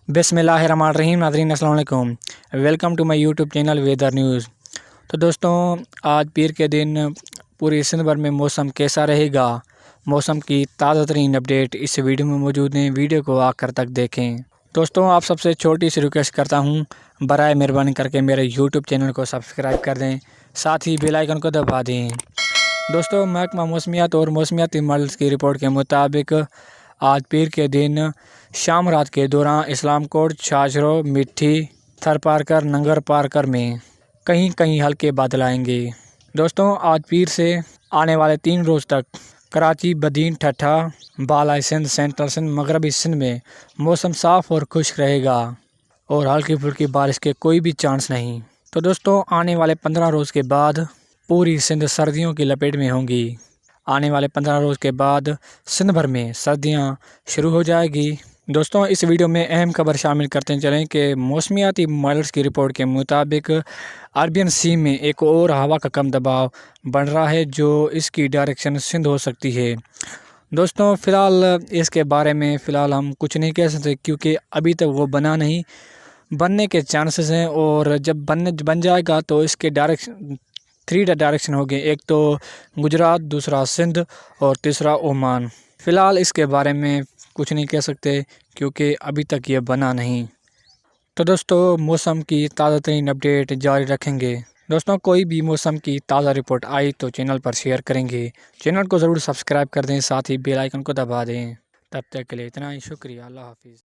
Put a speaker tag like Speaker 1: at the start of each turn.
Speaker 1: बिस्मिल्लाहिर्रहमानिर्रहीम। नाज़रीन अस्सलाम वालेकुम, welcome to my YouTube channel weather news. तो दोस्तों, आज पीर के दिन पूरी सिंध भर में मौसम कैसा रहेगा, मौसम की ताज़ा तरीन अपडेट इस वीडियो में मौजूद हैं। वीडियो को आखिर तक देखें। दोस्तों, आप सबसे छोटी सी रिक्वेस्ट करता हूँ, बराए मेहरबानी करके मेरे यूट्यूब चैनल को सब्सक्राइब कर दें, साथ ही बेल आइकन को दबा दें। दोस्तों, महकमा मौसमियात और मौसमियाती मॉडल्स की रिपोर्ट के मुताबिक आज पीर के दिन शाम रात के दौरान इस्लाम कोट, छाछरो, मिट्टी, थर पारकर, नंगर पारकर में कहीं कहीं हल्के बादल आएंगे। दोस्तों, आज पीर से आने वाले 3 रोज़ तक कराची, बदीन, ठट्ठा, बालाई सिंध, सेंट्रल सिंध, मगरबी सिंध में मौसम साफ़ और खुश्क रहेगा और हल्की फुल्की बारिश के कोई भी चांस नहीं। तो दोस्तों, आने वाले 15 रोज़ के बाद पूरी सिंध सर्दियों की लपेट में होंगी। आने वाले 15 रोज़ के बाद सिंध भर में सर्दियां शुरू हो जाएगी। दोस्तों, इस वीडियो में अहम खबर शामिल करते चलें कि मौसमियाती मॉडल्स की रिपोर्ट के मुताबिक अरबियन सी में एक और हवा का कम दबाव बन रहा है, जो इसकी डायरेक्शन सिंध हो सकती है। दोस्तों, फ़िलहाल इसके बारे में हम कुछ नहीं कह सकते, क्योंकि अभी तक वो बना नहीं। बनने के चांसेस हैं, और जब बन जाएगा तो इसके डायरेक्शन 3 डायरेक्शन हो गए, एक तो गुजरात, दूसरा सिंध और तीसरा ओमान। फ़िलहाल इसके बारे में कुछ नहीं कह सकते, क्योंकि अभी तक ये बना नहीं। तो दोस्तों, मौसम की ताज़ा तरीन अपडेट जारी रखेंगे। दोस्तों, कोई भी मौसम की ताज़ा रिपोर्ट आई तो चैनल पर शेयर करेंगे। चैनल को ज़रूर सब्सक्राइब कर दें, साथ ही बेल आइकन को दबा दें। तब तक के लिए इतना ही, शुक्रिया। अल्लाह हाफिज़।